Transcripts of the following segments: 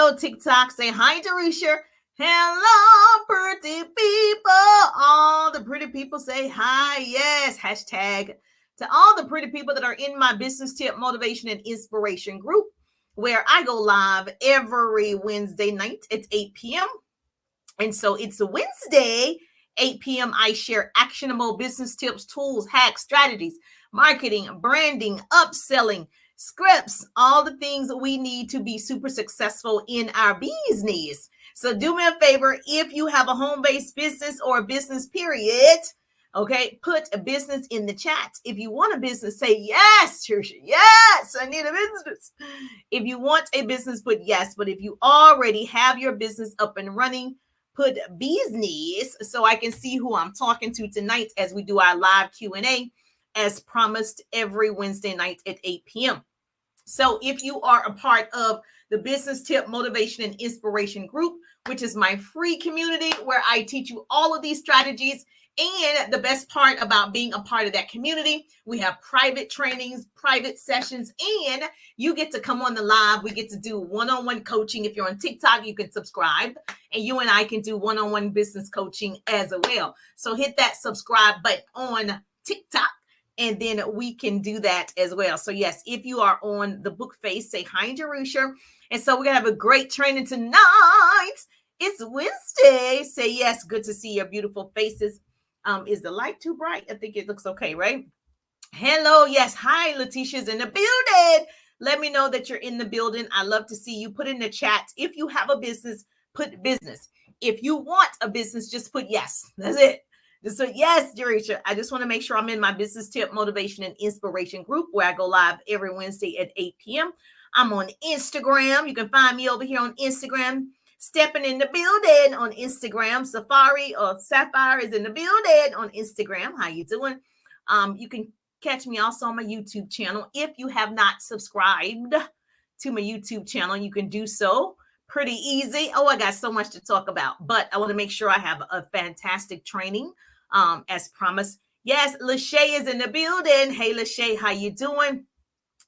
Hello, TikTok. Say hi, Jerusha. Hello, pretty people. All the pretty people say hi. Yes, hashtag to all the pretty people that are in my business tip, motivation, and inspiration group, where I go live every Wednesday night at 8 p.m. And so it's a Wednesday, 8 p.m. I share actionable business tips, tools, hacks, strategies, marketing, branding, upselling, scripts, all the things that we need to be super successful in our business. So do me a favor, if you have a home-based business or a business period, okay, put a business in the chat. If you want a business, say yes, Trisha. Yes, I need a business. If you want a business, put yes. But if you already have your business up and running, put business so I can see who I'm talking to tonight as we do our live Q&A as promised every Wednesday night at 8 p.m. So if you are a part of the Business Tip Motivation and Inspiration Group, which is my free community where I teach you all of these strategies, and the best part about being a part of that community, we have private trainings, private sessions, and you get to come on the live. We get to do one-on-one coaching. If you're on TikTok, you can subscribe, and you and I can do one-on-one business coaching as well. So hit that subscribe button on TikTok, and then we can do that as well. So yes, if you are on the book face, say hi, Jerusha. And so we're going to have a great training tonight. It's Wednesday. Say yes. Good to see your beautiful faces. Is the light too bright? I think it looks okay, right? Hello. Yes. Hi, Letitia's in the building. Let me know that you're in the building. I love to see you. Put in the chat. If you have a business, put business. If you want a business, just put yes. That's it. So yes, Jerusha, I just want to make sure I'm in my business tip, motivation, and inspiration group where I go live every Wednesday at 8 p.m. I'm on Instagram. You can find me over here on Instagram. Stepping in the building on Instagram. Safari or Sapphire is in the building on Instagram. How you doing? You can catch me also on my YouTube channel. If you have not subscribed to my YouTube channel, you can do so. Pretty easy. Oh, I got so much to talk about, but I want to make sure I have a fantastic training as promised. Yes, Lachey is in the building. Hey, Lachey, how you doing?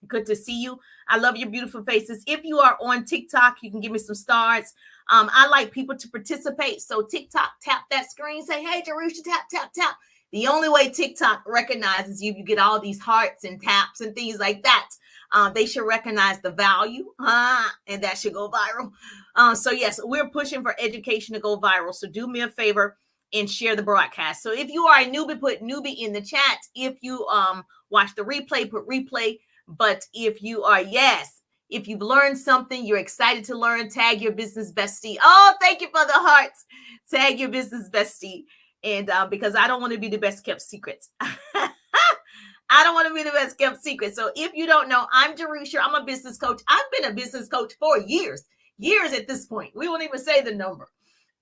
Good to see you. I love your beautiful faces. If you are on TikTok, you can give me some stars. I like people to participate. So TikTok, tap that screen. Say, hey, Jerusha, tap, tap, tap. The only way TikTok recognizes you, you get all these hearts and taps and things like that. They should recognize the value, and that should go viral. So yes, we're pushing for education to go viral. So do me a favor and share the broadcast. So if you are a newbie, put newbie in the chat. If you watch the replay, put replay. But if you are, yes, if you've learned something, you're excited to learn, tag your business bestie. Oh, thank you for the hearts. Tag your business bestie. And because I don't want to be the best kept secret. I don't want to be the best kept secret. So if you don't know, I'm Jerusha. I'm a business coach. I've been a business coach for years at this point. We won't even say the number.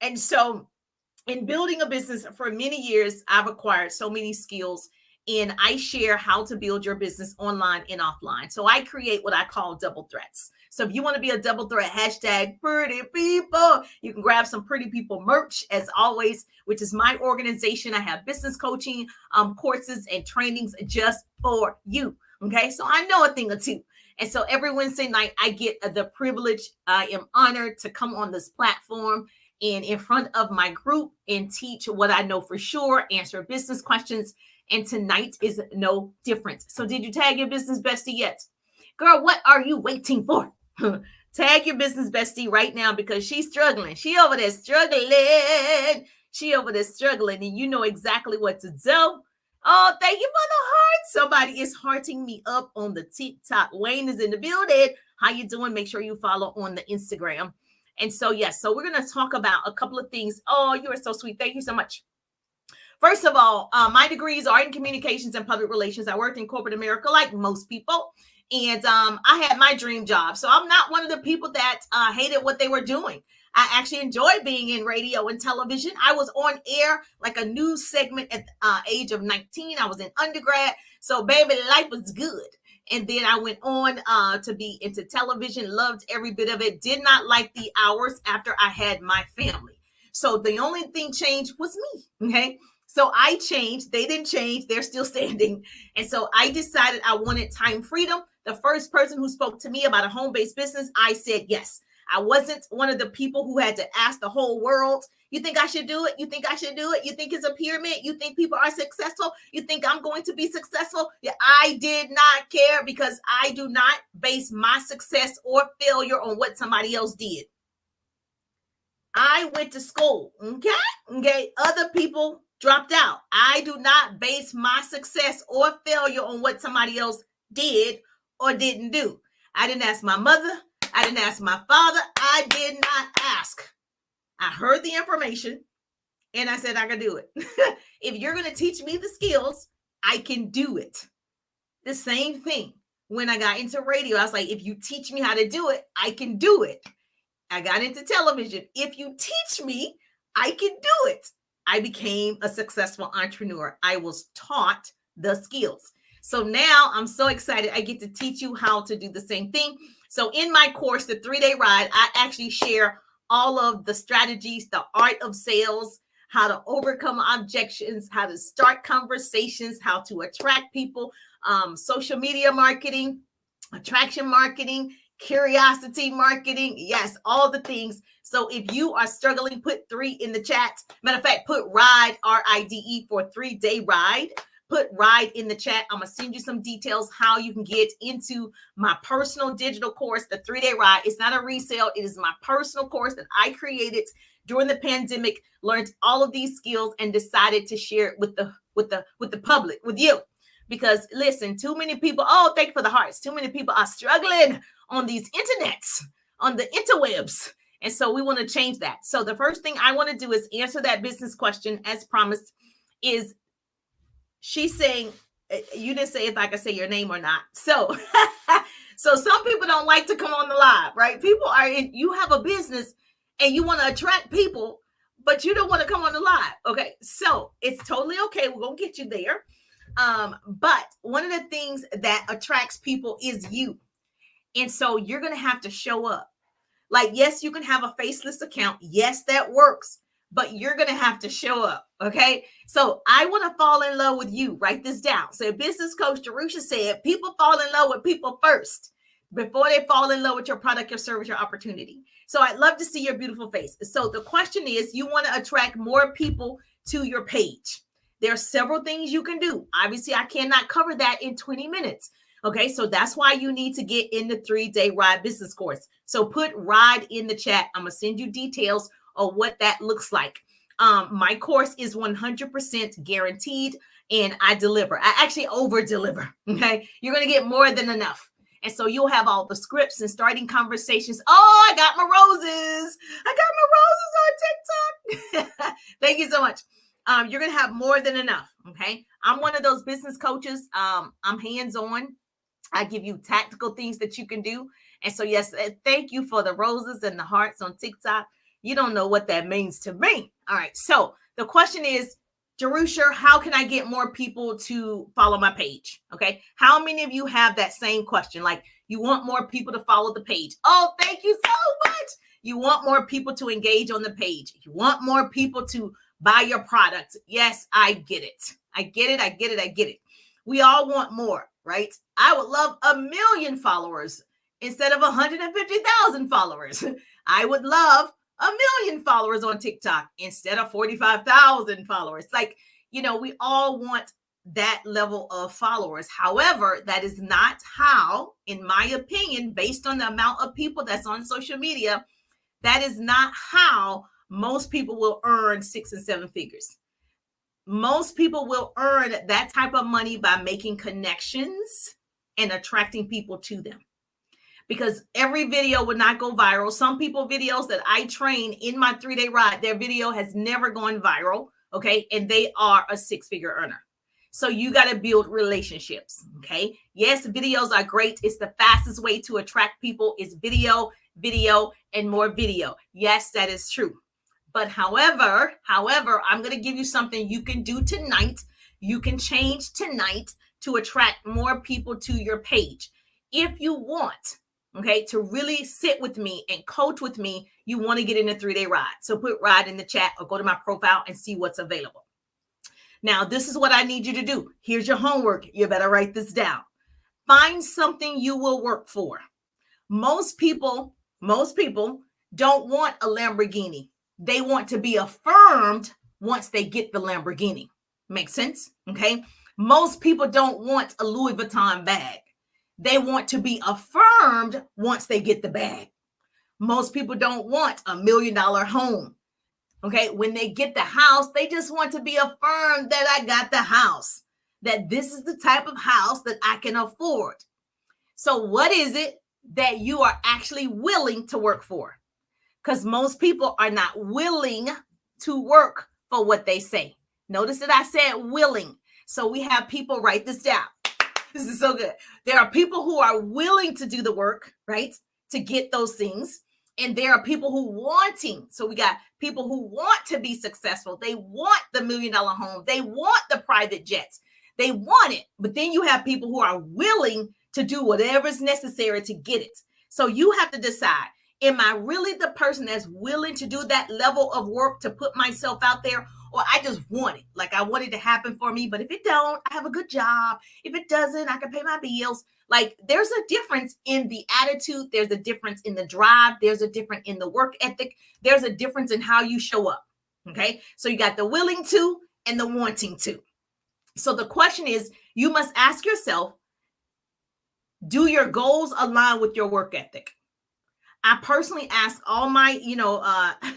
And so in building a business for many years, I've acquired so many skills, and I share how to build your business online and offline. So I create what I call double threats. So if you want to be a double threat, hashtag pretty people, you can grab some pretty people merch as always, which is my organization. I have business coaching courses and trainings just for you. Okay. So I know a thing or two. And so every Wednesday night, I get the privilege. I am honored to come on this platform and in front of my group and teach what I know for sure, answer business questions. And tonight is no different. So did you tag your business bestie yet? Girl, what are you waiting for? Tag your business bestie right now because she's struggling. She over there struggling. And you know exactly what to do. Oh, thank you for the heart. Somebody is hearting me up on the TikTok. Wayne is in the building. How you doing? Make sure you follow on the Instagram. And so, yes, so we're going to talk about a couple of things. Oh, you are so sweet. Thank you so much. First of all, my degrees are in communications and public relations. I worked in corporate America like most people. And I had my dream job. So I'm not one of the people that hated what they were doing. I actually enjoyed being in radio and television. I was on air like a news segment at the age of 19. I was in undergrad. So baby, life was good. And then I went on to be into television, loved every bit of it, did not like the hours after I had my family. So the only thing changed was me, okay? So I changed. They didn't change. They're still standing. And so I decided I wanted time freedom. The first person who spoke to me about a home-based business, I said yes. I wasn't one of the people who had to ask the whole world, you think I should do it? You think I should do it? You think it's a pyramid? You think people are successful? You think I'm going to be successful? Yeah, I did not care, because I do not base my success or failure on what somebody else did. I went to school, okay? Other people dropped out. I do not base my success or failure on what somebody else did or didn't do. I didn't ask my mother. I didn't ask my father. I did not ask. I heard the information and I said, I can do it. If you're going to teach me the skills, I can do it. The same thing. When I got into radio, I was like, if you teach me how to do it, I can do it. I got into television. If you teach me, I can do it. I became a successful entrepreneur. I was taught the skills. So now I'm so excited. I get to teach you how to do the same thing. So in my course, the 3-day ride, I actually share all of the strategies, the art of sales, how to overcome objections, how to start conversations, how to attract people, social media marketing, attraction marketing, curiosity marketing. Yes, all the things. So if you are struggling, put 3 in the chat. Matter of fact, put RIDE, RIDE, for 3-day ride. Put RIDE in the chat. I'm going to send you some details how you can get into my personal digital course, the 3-day ride. It's not a resale. It is my personal course that I created during the pandemic, learned all of these skills and decided to share it with the public, with you. Because listen, too many people, thank you for the hearts. Too many people are struggling on these internets, on the interwebs. And so we want to change that. So the first thing I want to do is answer that business question as promised. Is she's saying, you didn't say if I could say your name or not. So, so some people don't like to come on the live, right? People are you have a business and you want to attract people, but you don't want to come on the live. Okay. So it's totally okay. We're going to get you there. But one of the things that attracts people is you. And so you're going to have to show up. Like, yes, you can have a faceless account. Yes, that works. But you're going to have to show up. Okay. So I want to fall in love with you. Write this down. So business coach Jerusha said, people fall in love with people first before they fall in love with your product, your service, your opportunity. So I'd love to see your beautiful face. So the question is, you want to attract more people to your page. There are several things you can do. Obviously, I cannot cover that in 20 minutes. Okay, so that's why you need to get in the 3-day RIDE business course. So put RIDE in the chat. I'm going to send you details of what that looks like. My course is 100% guaranteed, and I deliver. I actually over deliver. Okay, you're going to get more than enough. And so you'll have all the scripts and starting conversations. Oh, I got my roses. I got my roses on TikTok. Thank you so much. You're going to have more than enough. Okay. I'm one of those business coaches. I'm hands-on. I give you tactical things that you can do. And so, yes, thank you for the roses and the hearts on TikTok. You don't know what that means to me. All right. So the question is, Jerusha, how can I get more people to follow my page? Okay. How many of you have that same question? Like, you want more people to follow the page. Oh, thank you so much. You want more people to engage on the page. You want more people to buy your product. Yes, I get it. I get it. I get it. I get it. We all want more, right? I would love 1 million followers instead of 150,000 followers. I would love 1 million followers on TikTok instead of 45,000 followers. Like, we all want that level of followers. However, that is not how, in my opinion, based on the amount of people that's on social media, that is not how most people will earn 6 and 7 figures. Most people will earn that type of money by making connections and attracting people to them. Because every video would not go viral. Some people videos that I train in my 3-day ride, their video has never gone viral. Okay. And they are a 6-figure earner. So you got to build relationships. Okay. Yes, videos are great. It's the fastest way to attract people is video, and more video. Yes, that is true. But however, I'm going to give you something you can do tonight. You can change tonight to attract more people to your page. If you want, okay, to really sit with me and coach with me, you want to get in a 3-day ride. So put RIDE in the chat or go to my profile and see what's available. Now, this is what I need you to do. Here's your homework. You better write this down. Find something you will work for. Most people Most people don't want a Lamborghini. They want to be affirmed once they get the Lamborghini. Make sense? Okay. Most people don't want a Louis Vuitton bag. They want to be affirmed once they get the bag. Most people don't want $1 million home. Okay. When they get the house, they just want to be affirmed that I got the house, that this is the type of house that I can afford. So what is it that you are actually willing to work for? Because most people are not willing to work for what they say. Notice that I said willing. So we have people, write this down. This is so good. There are people who are willing to do the work, right? To get those things. And there are people who wanting. So we got people who want to be successful. They want the $1 million home. They want the private jets. They want it. But then you have people who are willing to do whatever is necessary to get it. So you have to decide, am I really the person that's willing to do that level of work to put myself out there? Or I just want it. Like I want it to happen for me. But if it don't, I have a good job. If it doesn't, I can pay my bills. Like there's a difference in the attitude. There's a difference in the drive. There's a difference in the work ethic. There's a difference in how you show up. Okay. So you got the willing to and the wanting to. So the question is, you must ask yourself, do your goals align with your work ethic? I personally ask all my,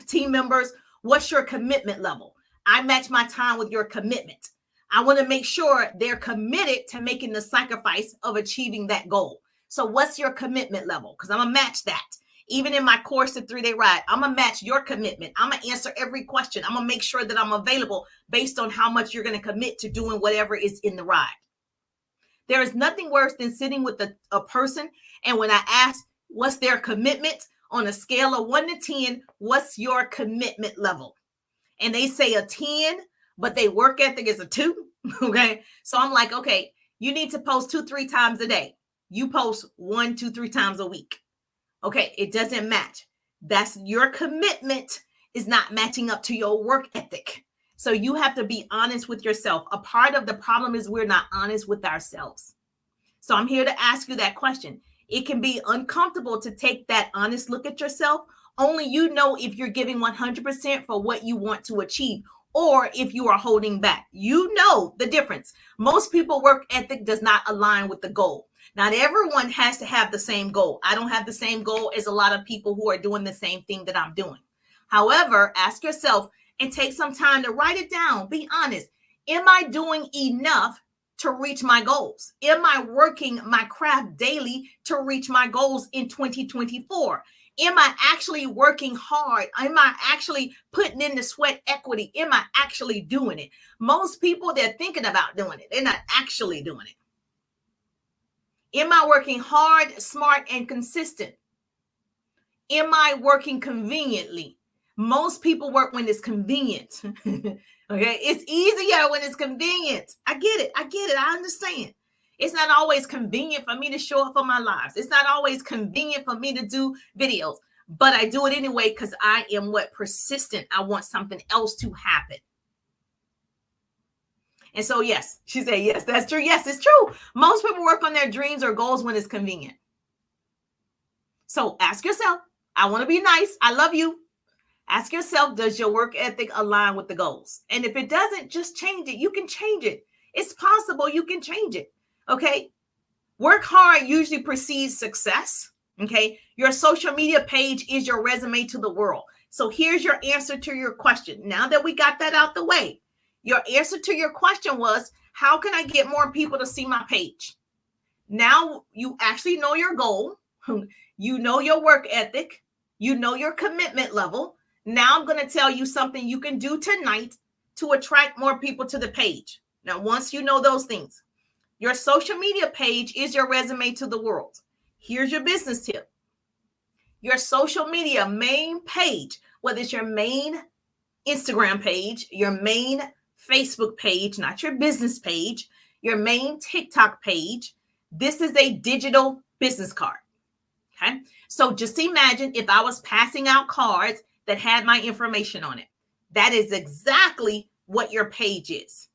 team members, what's your commitment level? I match my time with your commitment. I want to make sure they're committed to making the sacrifice of achieving that goal. So what's your commitment level? Because I'm going to match that. Even in my course, the 3-day ride, I'm going to match your commitment. I'm going to answer every question. I'm going to make sure that I'm available based on how much you're going to commit to doing whatever is in the ride. There is nothing worse than sitting with a person. And when I ask what's their commitment on a scale of 1 to 10, what's your commitment level? And they say a 10, but they work ethic is a 2. Okay. So I'm like, okay, you need to post 2-3 times a day. You post 1, 2, 3 times a week. Okay. It doesn't match. That's your commitment is not matching up to your work ethic. So you have to be honest with yourself. A part of the problem is we're not honest with ourselves. So I'm here to ask you that question. It can be uncomfortable to take that honest look at yourself. Only you know if you're giving 100% for what you want to achieve or if you are holding back. You know the difference. Most people work ethic does not align with the goal. Not everyone has to have the same goal. I don't have the same goal as a lot of people who are doing the same thing that I'm doing. However, ask yourself and take some time to write it down. Be honest. Am I doing enough to reach my goals? Am I working my craft daily to reach my goals in 2024? Am I actually working hard? Am I actually putting in the sweat equity? Am I actually doing it? Most people, they're thinking about doing it. They're not actually doing it. Am I working hard, smart, and consistent? Am I working conveniently? Most people work when it's convenient. Okay. It's easier when it's convenient. I get it. I understand. It's not always convenient for me to show up for my lives. It's not always convenient for me to do videos, but I do it anyway because I am persistent. I want something else to happen. And so, yes, she said, yes, that's true. Yes, it's true. Most people work on their dreams or goals when it's convenient. So ask yourself, I want to be nice. I love you. Ask yourself, does your work ethic align with the goals? And if it doesn't, just change it. You can change it. It's possible you can change it. Okay. Work hard usually precedes success. Okay. Your social media page is your resume to the world. So here's your answer to your question. Now that we got that out the way, your answer to your question was, how can I get more people to see my page? Now you actually know your goal. You know your work ethic. You know your commitment level. Now I'm going to tell you something you can do tonight to attract more people to the page. Now, once you know those things, your social media page is your resume to the world. Here's your business tip. Your social media main page, whether it's your main Instagram page, your main Facebook page, not your business page, your main TikTok page, this is a digital business card. Okay. So just imagine if I was passing out cards that had my information on it. That is exactly what your page is.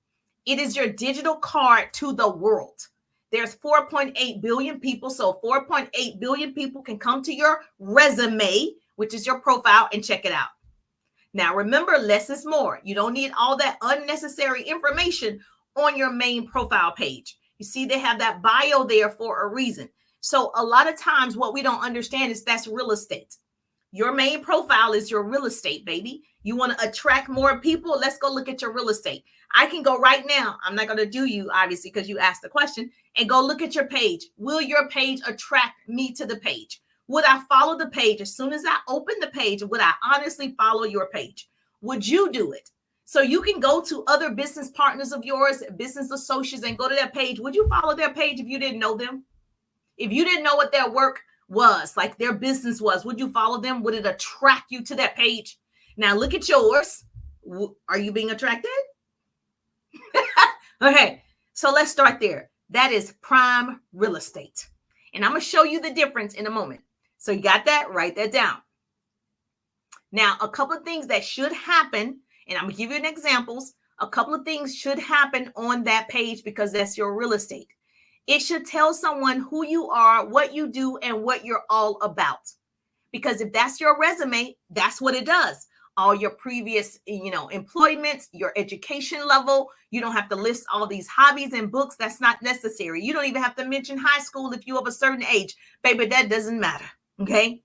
It is your digital card to the world. There's 4.8 billion people. So 4.8 billion people can come to your resume, which is your profile, and check it out. Now, remember, less is more. You don't need all that unnecessary information on your main profile page. You see, they have that bio there for a reason. So a lot of times what we don't understand is that's real estate. Your main profile is your real estate, baby. You want to attract more people? Let's go look at your real estate. I can go right now. I'm not going to do you, obviously, because you asked the question, and go look at your page. Will your page attract me to the page? Would I follow the page? As soon as I open the page, would I honestly follow your page? Would you do it? So you can go to other business partners of yours, business associates, and go to their page. Would you follow their page if you didn't know them? If you didn't know what their work was, like their business was, would you follow them? Would it attract you to that page? Now look at yours. Are you being attracted? Okay, so let's start there. That is prime real estate. And I'm going to show you the difference in a moment. So you got that? Write that down. Now, a couple of things that should happen, and I'm going to give you an examples. A couple of things should happen on that page because that's your real estate. It should tell someone who you are, what you do, and what you're all about. Because if that's your resume, that's what it does. All your previous, employments, your education level. You don't have to list all these hobbies and books. That's not necessary. You don't even have to mention high school if you're of a certain age. Baby, that doesn't matter. Okay?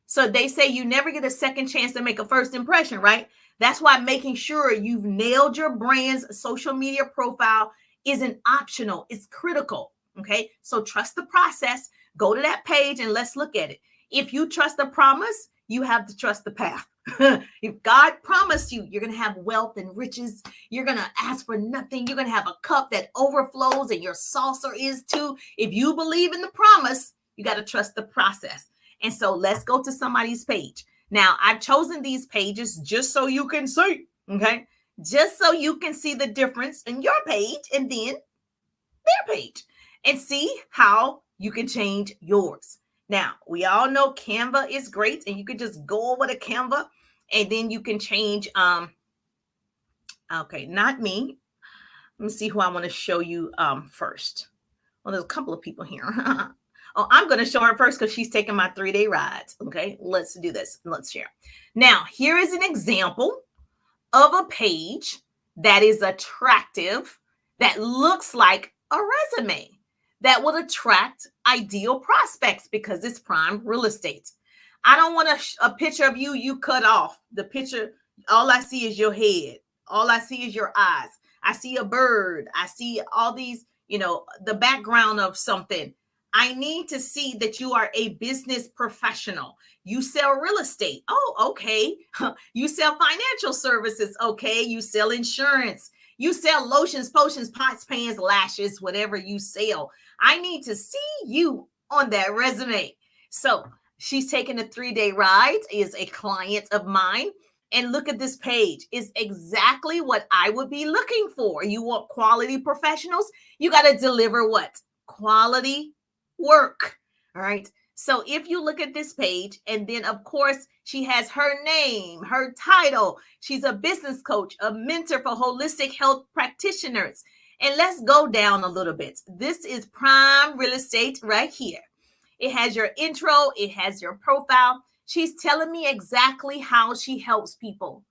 So they say you never get a second chance to make a first impression, right? That's why making sure you've nailed your brand's social media profile isn't optional. It's critical. Okay? So trust the process. Go to that page and let's look at it. If you trust the promise, you have to trust the path. If God promised you, you're going to have wealth and riches. You're going to ask for nothing. You're going to have a cup that overflows and your saucer is too. If you believe in the promise, you got to trust the process. And so let's go to somebody's page. Now, I've chosen these pages just so you can see, okay? Just so you can see the difference in your page and then their page and see how you can change yours. Now, we all know Canva is great, and you can just go over to Canva, and then you can change. Okay, not me. Let me see who I want to show you first. Well, there's a couple of people here. Oh, I'm going to show her first because she's taking my 3-day rides. Okay, let's do this. Let's share. Now, here is an example of a page that is attractive, that looks like a resume, that will attract ideal prospects because it's prime real estate. I don't want a picture of you cut off. The picture, all I see is your head. All I see is your eyes. I see a bird. I see all these, the background of something. I need to see that you are a business professional. You sell real estate. Oh, okay. You sell financial services. Okay. You sell insurance. You sell lotions, potions, pots, pans, lashes, whatever you sell. I need to see you on that resume. So she's taking a 3-day ride, is a client of mine. And look at this page. It's exactly what I would be looking for. You want quality professionals? You got to deliver what? Quality work. All right. So if you look at this page, and then of course she has her name, her title. She's a business coach, a mentor for holistic health practitioners. And let's go down a little bit. This is prime real estate right here. It has your intro. It has your profile. She's telling me exactly how she helps people.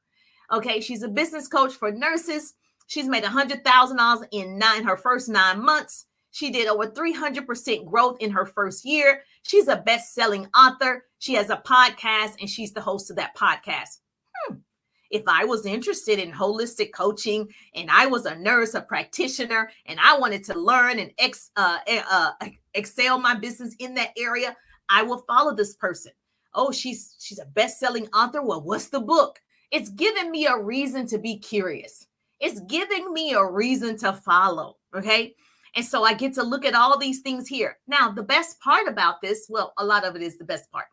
Okay. She's a business coach for nurses. She's made $100,000 in her first 9 months. She did over 300% growth in her first year. She's a best-selling author. She has a podcast, and she's the host of that podcast. If I was interested in holistic coaching, and I was a nurse, a practitioner, and I wanted to learn and excel my business in that area, I will follow this person. Oh, she's a best-selling author. Well, what's the book? It's giving me a reason to be curious. It's giving me a reason to follow. Okay. And so I get to look at all these things here. Now, the best part about this, well, a lot of it is the best part.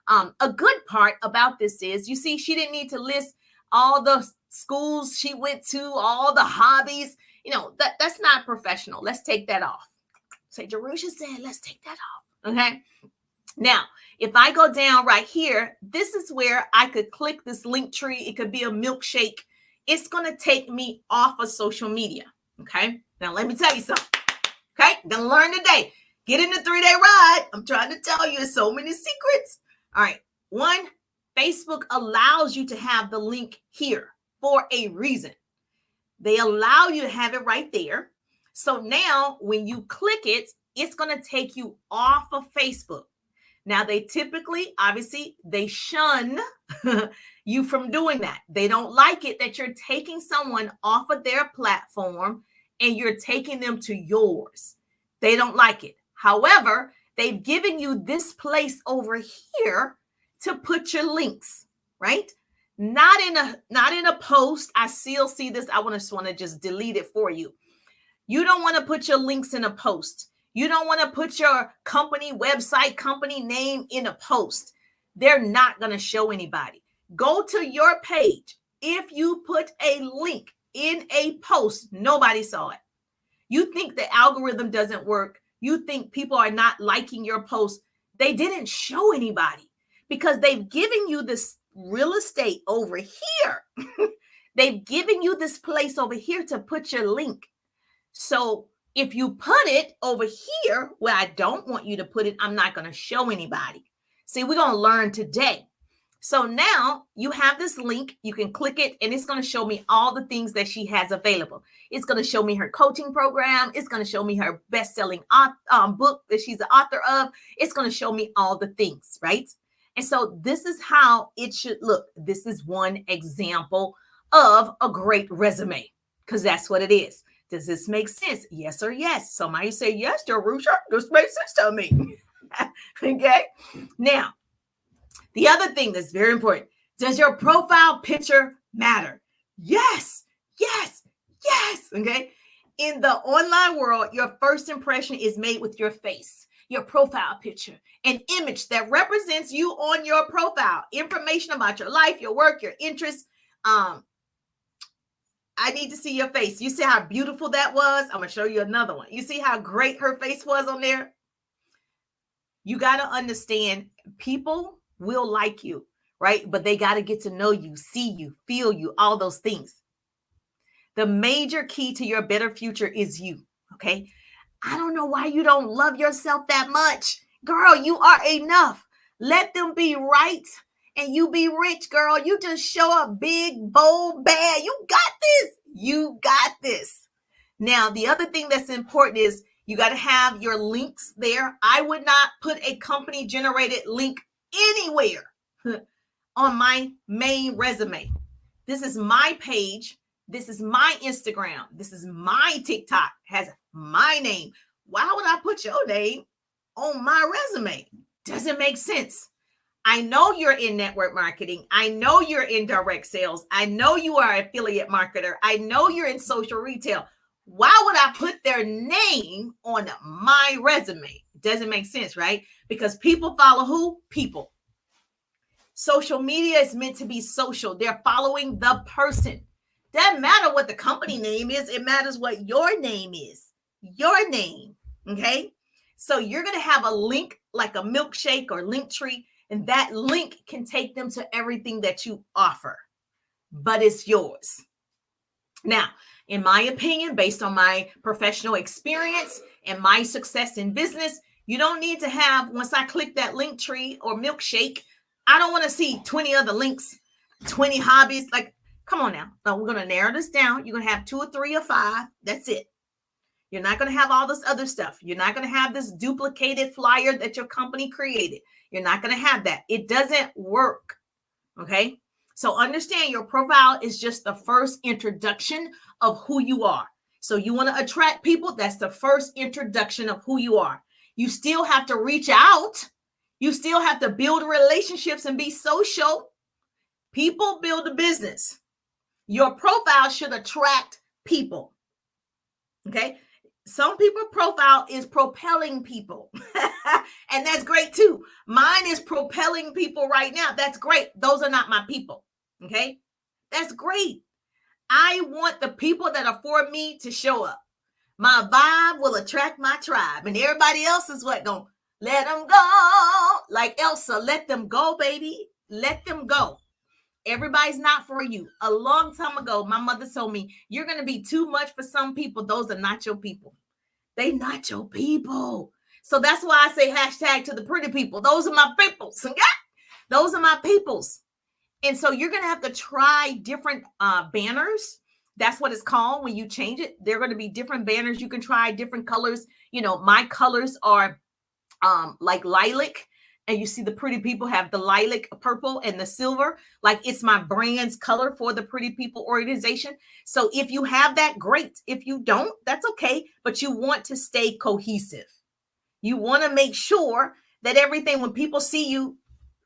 A good part about this is, you see, she didn't need to list all the schools she went to, all the hobbies. That's not professional. Let's take that off. Say, Jerusha said, let's take that off. Okay. Now, if I go down right here, this is where I could click this link tree. It could be a milkshake. It's going to take me off of social media. Okay. Now, let me tell you something. Okay, gonna learn today. Get in the 3-day ride. I'm trying to tell you so many secrets. All right. One, Facebook allows you to have the link here for a reason. They allow you to have it right there. So now when you click it, it's going to take you off of Facebook. Now they typically, obviously, they shun you from doing that. They don't like it that you're taking someone off of their platform and you're taking them to yours. They don't like it. However, they've given you this place over here to put your links, right? Not in a post. I still see this. I just want to just delete it for you. You don't want to put your links in a post. You don't want to put your company website, company name in a post. They're not going to show anybody. Go to your page. If you put a link in a post, nobody saw it. You think the algorithm doesn't work. You think people are not liking your post. They didn't show anybody because they've given you this real estate over here. They've given you this place over here to put your link. So if you put it over here where I don't want you to put it, I'm not going to show anybody. See, we're going to learn today. So now you have this link. You can click it and it's going to show me all the things that she has available. It's going to show me her coaching program. It's going to show me her best-selling book that she's the author of. It's going to show me all the things, right? And so this is how it should look. This is one example of a great resume because that's what it is. Does this make sense? Yes or yes? Somebody say, yes, Jerusha, this makes sense to me. Okay. Now, the other thing that's very important, does your profile picture matter? Yes, yes, yes. Okay. In the online world, your first impression is made with your face, your profile picture, an image that represents you on your profile, information about your life, your work, your interests. I need to see your face. You see how beautiful that was? I'm going to show you another one. You see how great her face was on there? You got to understand people will like you, right? But they got to get to know you, see you, feel you, all those things. The major key to your better future is you, okay? I don't know why you don't love yourself that much. Girl, you are enough. Let them be right and you be rich, girl. You just show up big, bold, bad. You got this. You got this. Now, the other thing that's important is you got to have your links there. I would not put a company generated link anywhere on my main resume. This is my page. This is my Instagram. This is my TikTok. Has my name. Why would I put your name on my resume? Doesn't make sense. I know you're in network marketing. I know you're in direct sales. I know you are an affiliate marketer. I know you're in social retail. Why would I put their name on my resume? Doesn't make sense, right? Because people follow who? People. Social media is meant to be social. They're following the person. Doesn't matter what the company name is. It matters what your name is. Your name. Okay. So you're going to have a link like a milkshake or Linktree, and that link can take them to everything that you offer, but it's yours. Now, in my opinion, based on my professional experience and my success in business, you don't need to have, once I click that Linktree or milkshake, I don't want to see 20 other links, 20 hobbies. Like, come on now. No, we're going to narrow this down. You're going to have 2 or 3 or 5. That's it. You're not going to have all this other stuff. You're not going to have this duplicated flyer that your company created. You're not going to have that. It doesn't work. Okay. So understand your profile is just the first introduction of who you are. So you want to attract people. That's the first introduction of who you are. You still have to reach out. You still have to build relationships and be social. People build a business. Your profile should attract people. Okay. Some people's profile is propelling people. And that's great too. Mine is propelling people right now. That's great. Those are not my people. Okay. That's great. I want the people that are for me to show up. My vibe will attract my tribe, and everybody else is what going, let them go. Like Elsa, let them go, baby. Let them go. Everybody's not for you. A long time ago, my mother told me, you're going to be too much for some people. Those are not your people. They not your people. So that's why I say hashtag to the pretty people. Those are my peoples. Those are my peoples. And so you're going to have to try different banners. That's what it's called when you change it. They're going to be different banners. You can try different colors. You know, my colors are like lilac. And you see the pretty people have the lilac purple and the silver. Like it's my brand's color for the Pretty People organization. So if you have that, great. If you don't, that's okay. But you want to stay cohesive. You want to make sure that everything, when people see you,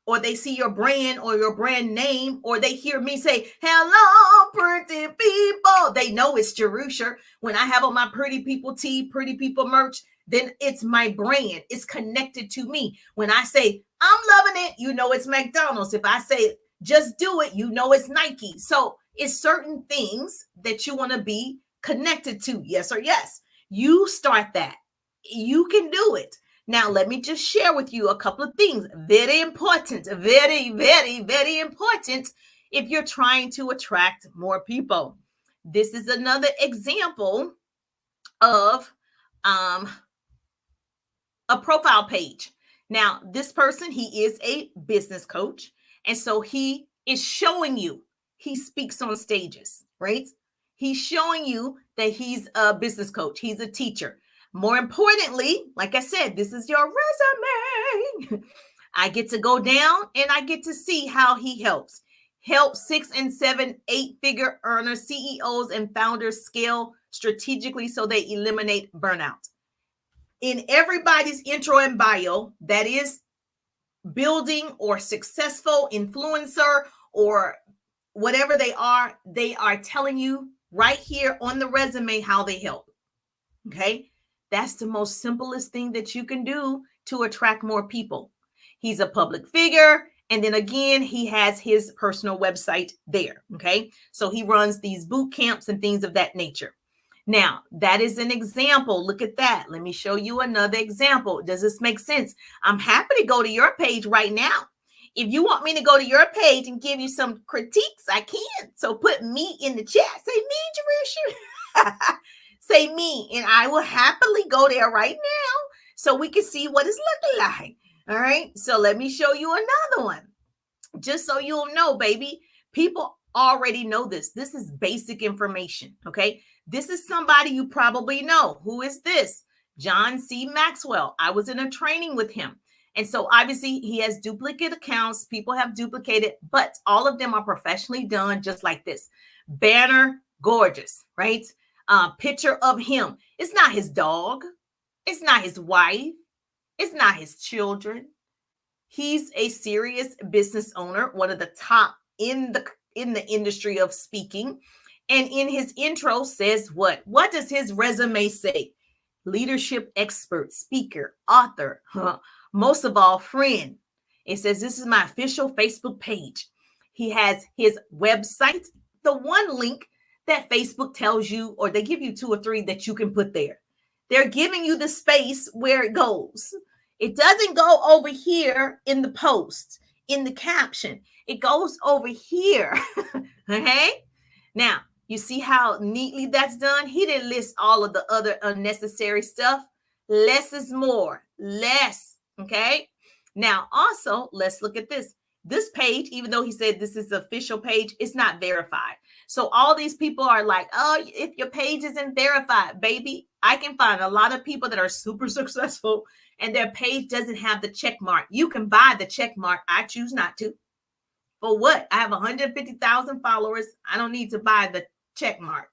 or they see your brand or your brand name, or they hear me say, hello, pretty people, they know it's Jerusha. When I have on my Pretty People tee, Pretty People merch, then it's my brand. It's connected to me. When I say, I'm loving it, you know it's McDonald's. If I say, just do it, you know it's Nike. So it's certain things that you want to be connected to. Yes or yes. You start that. You can do it. Now, let me just share with you a couple of things. Very important, very, very, very important if you're trying to attract more people. This is another example of a profile page. Now, this person, he is a business coach. And so he is showing you, he speaks on stages, right? He's showing you that he's a business coach. He's a teacher. More importantly, like I said, this is your resume. I get to go down and I get to see how he helps 6 and 7, 8-figure earners, CEOs, and founders scale strategically so they eliminate burnout. In everybody's intro and bio, that is building or successful influencer or whatever they are telling you right here on the resume how they help. Okay. That's the most simplest thing that you can do to attract more people. He's a public figure. And then again, he has his personal website there. Okay. So he runs these boot camps and things of that nature. Now, that is an example. Look at that. Let me show you another example. Does this make sense? I'm happy to go to your page right now. If you want me to go to your page and give you some critiques, I can. So put me in the chat. Say me, Jerusha. Say me, and I will happily go there right now so we can see what it's looking like. All right. So let me show you another one. Just so you'll know, baby, people already know this. This is basic information. Okay. This is somebody you probably know. Who is this? John C. Maxwell. I was in a training with him. And so obviously he has duplicate accounts. People have duplicated, but all of them are professionally done just like this. Banner, gorgeous, right? Picture of him. It's not his dog. It's not his wife. It's not his children. He's a serious business owner, one of the top in the industry of speaking. And in his intro says what? What does his resume say? Leadership expert, speaker, author, most of all, friend. It says, this is my official Facebook page. He has his website, the one link that Facebook tells you, or they give you 2 or 3 that you can put there. They're giving you the space where it goes. It doesn't go over here in the post, in the caption. It goes over here. Okay? Now, you see how neatly that's done? He didn't list all of the other unnecessary stuff. Less is more. Less. Okay? Now, also, let's look at this. This page, even though he said this is the official page, it's not verified. So all these people are like, oh, if your page isn't verified, baby, I can find a lot of people that are super successful and their page doesn't have the check mark. You can buy the check mark. I choose not to. For what? I have 150,000 followers. I don't need to buy the check mark.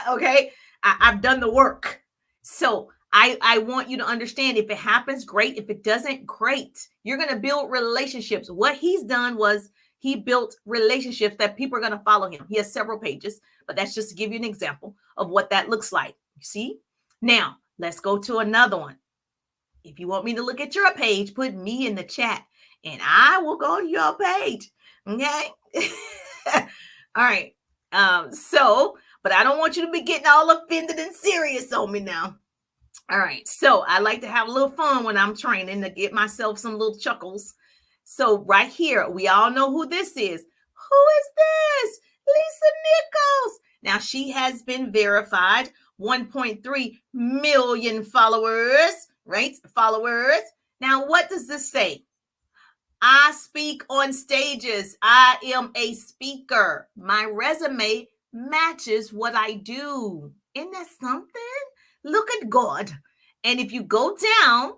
Okay? I've done the work. So I want you to understand, if it happens, great. If it doesn't, great. You're going to build relationships. What he's done was he built relationships that people are going to follow him. He has several pages, but that's just to give you an example of what that looks like. You see? Now, let's go to another one. If you want me to look at your page, put me in the chat and I will go to your page. Okay? All right. But I don't want you to be getting all offended and serious on me now. All right. So I like to have a little fun when I'm training to get myself some little chuckles. So right here, we all know who this is. Who is this? Lisa Nichols. Now she has been verified. 1.3 million followers, right? Followers. Now, what does this say? I speak on stages. I am a speaker. My resume matches what I do. Isn't that something? Look at God. And if you go down,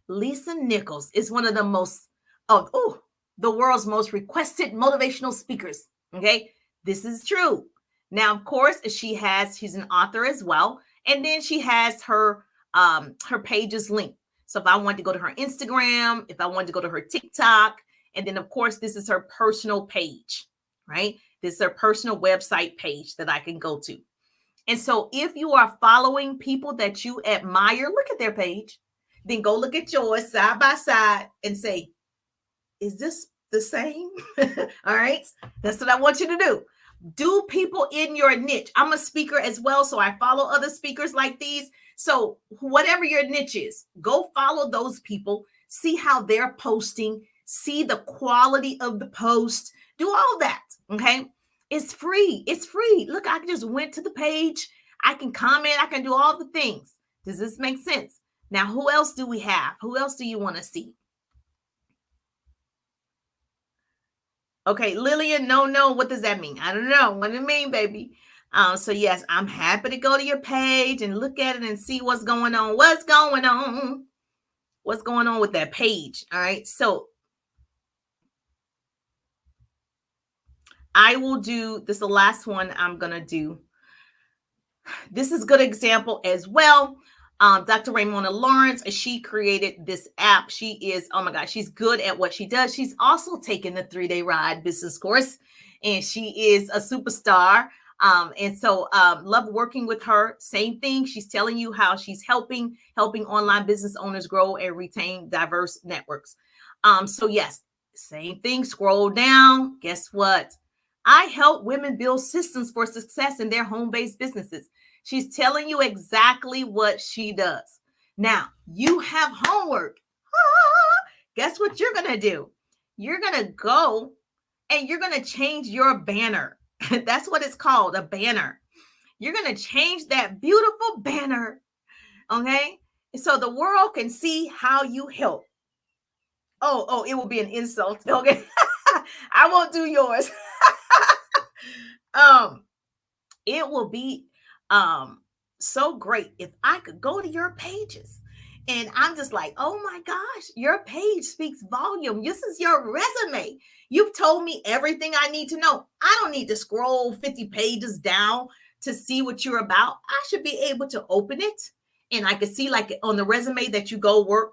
Lisa Nichols is one of the the world's most requested motivational speakers. Okay, this is true. Now, of course, she's an author as well, and then she has her pages linked. So if I wanted to go to her Instagram, if I wanted to go to her TikTok, and then of course, this is her personal page, right? This is her personal website page that I can go to. And so if you are following people that you admire, look at their page, then go look at yours side by side and say, is this the same? All right. That's what I want you to do. Do people in your niche. I'm a speaker as well, so I follow other speakers like these. So whatever your niche is, go follow those people, see how they're posting, see the quality of the post, do all that. Okay. It's free. It's free. Look, I just went to the page. I can comment. I can do all the things. Does this make sense? Now, who else do we have? Who else do you want to see? Okay, Lillian, no. What does that mean? I don't know. What do you mean, baby? So yes, I'm happy to go to your page and look at it and see what's going on. What's going on? What's going on with that page? All right. So I will do this. The last one I'm going to do. This is a good example as well. Dr. Ramona Lawrence, she created this app. She is, oh my gosh, she's good at what she does. She's also taken the 3-day ride business course, and she is a superstar. And so love working with her. Same thing. She's telling you how she's helping online business owners grow and retain diverse networks. So yes, same thing. Scroll down. Guess what? I help women build systems for success in their home-based businesses. She's telling you exactly what she does. Now, you have homework. Guess what you're going to do? You're going to go and you're going to change your banner. That's what it's called, a banner. You're going to change that beautiful banner, okay? So the world can see how you help. Oh, it will be an insult, okay? I won't do yours. It will be so great if I could go to your pages and I'm just like, oh my gosh, your page speaks volume. This is your resume. You've told me everything I need to know. I don't need to scroll 50 pages down to see what you're about. I should be able to open it and I could see, like on the resume that you go work,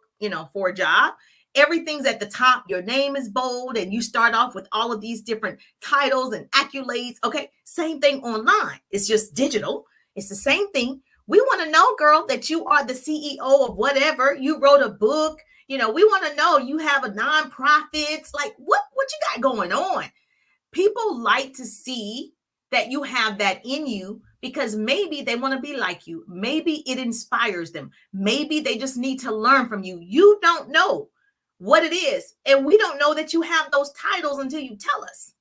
for a job. Everything's at the top. Your name is bold and you start off with all of these different titles and accolades. Okay. Same thing online. It's just digital. It's the same thing. We want to know, girl, that you are the CEO of whatever. You wrote a book. We want to know you have a nonprofit. Like what you got going on? People like to see that you have that in you because maybe they want to be like you. Maybe it inspires them. Maybe they just need to learn from you. You don't know what it is. And we don't know that you have those titles until you tell us.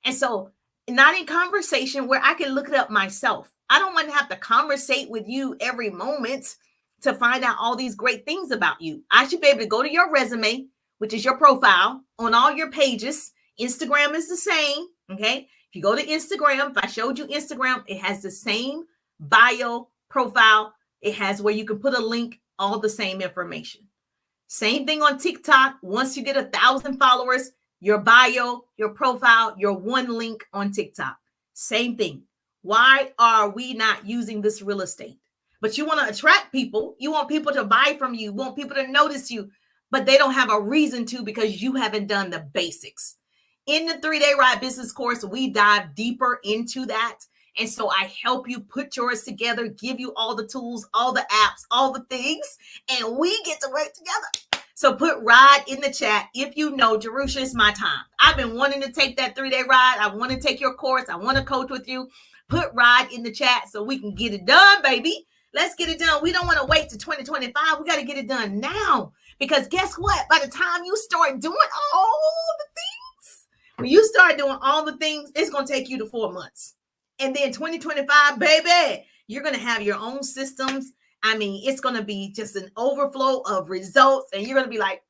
And so not in conversation where I can look it up myself. I don't want to have to conversate with you every moment to find out all these great things about you. I should be able to go to your resume, which is your profile on all your pages. Instagram is the same. Okay. If you go to Instagram, if I showed you Instagram, it has the same bio profile. It has where you can put a link, all the same information. Same thing on TikTok. Once you get 1,000 followers, your bio, your profile, your one link on TikTok. Same thing. Why are we not using this real estate? But you want to attract people. You want people to buy from you. You want people to notice you, but they don't have a reason to because you haven't done the basics. In the 3-day ride business course, we dive deeper into that. And so I help you put yours together, give you all the tools, all the apps, all the things, and we get to work together. So put ride in the chat if you know, Jerusha, it's my time. I've been wanting to take that 3-day ride. I want to take your course. I want to coach with you. Put ride in the chat so we can get it done, baby. Let's get it done. We don't want to wait to 2025. We got to get it done now. Because guess what? By the time you start doing all the things, when you start doing all the things, it's going to take you to 4 months. And then 2025, baby, You're going to have your own systems. I mean, it's going to be just an overflow of results. And you're going to be like,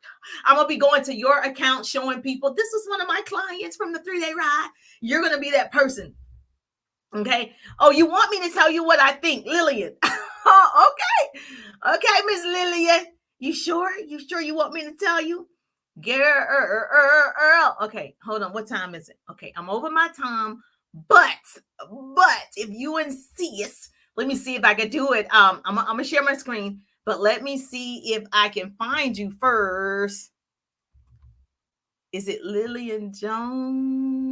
I'm going to be going to your account showing people, this is one of my clients from the 3-day ride. You're going to be that person. Okay. Oh, you want me to tell you what I think, Lillian? Oh, okay. Okay, Miss Lillian. You sure? You sure you want me to tell you? Girl. Okay, hold on. What time is it? Okay, I'm over my time. But if you insist, let me see if I can do it. I'm gonna share my screen, but let me see if I can find you first. Is it Lillian Jones?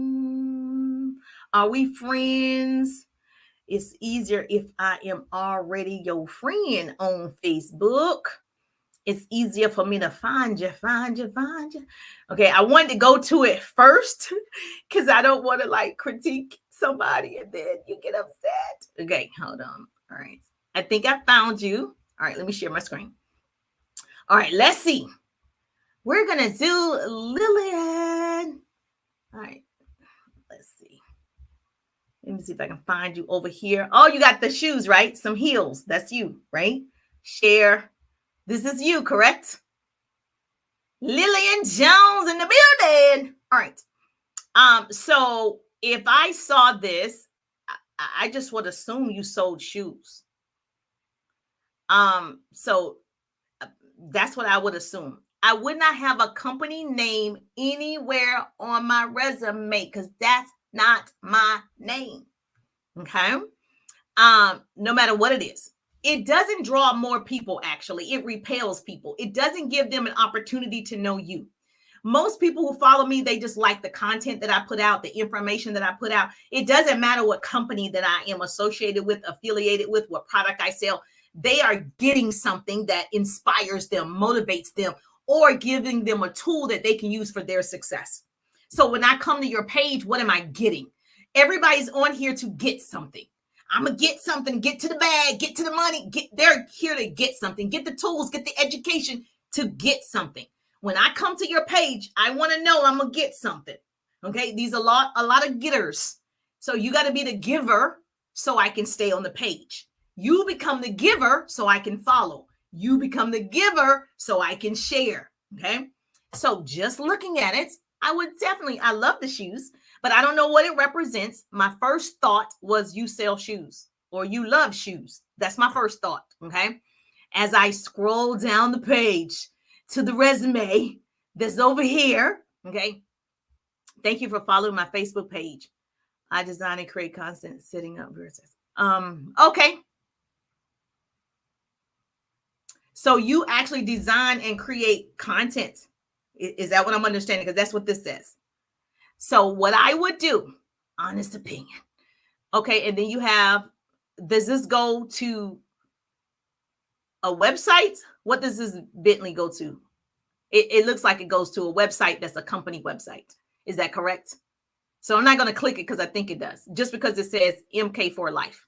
Are we friends? It's easier if I am already your friend on Facebook. It's easier for me to find you. Okay, I wanted to go to it first because I don't want to like critique somebody and then you get upset. Okay, hold on. All right. I think I found you. All right, let me share my screen. All right, let's see. We're going to do Lillian. All right, let's see. Let me see if I can find you over here. Oh, you got the shoes, right? Some heels. That's you, right? Share. This is you, correct? Lillian Jones in the building. All right. So if I saw this, I just would assume you sold shoes. So that's what I would assume. I would not have a company name anywhere on my resume because that's not my name. Okay. No matter what it is. It doesn't draw more people, actually. It repels people. It doesn't give them an opportunity to know you. Most people who follow me, they just like the content that I put out, the information that I put out. It doesn't matter what company that I am associated with, affiliated with, what product I sell. They are getting something that inspires them, motivates them, or giving them a tool that they can use for their success. So when I come to your page, what am I getting? Everybody's on here to get something. I'm going to get something, get to the bag, get to the money. They're here to get something, get the tools, get the education to get something. When I come to your page, I want to know I'm going to get something. Okay. These are a lot of getters. So you got to be the giver so I can stay on the page. You become the giver so I can follow. You become the giver so I can share. Okay. So just looking at it, I love the shoes, but I don't know what it represents. My first thought was you sell shoes or you love shoes. That's my first thought. Okay. As I scroll down the page to the resume that's over here. Okay. Thank you for following my Facebook page. I design and create content setting up. Okay. So you actually design and create content. Is that what I'm understanding? Because that's what this says. So what I would do, honest opinion. Okay. And then you have, does this go to a website? What does this Bentley go to? It looks like it goes to a website that's a company website. Is that correct? So I'm not going to click it because I think it does. Just because it says MK for Life.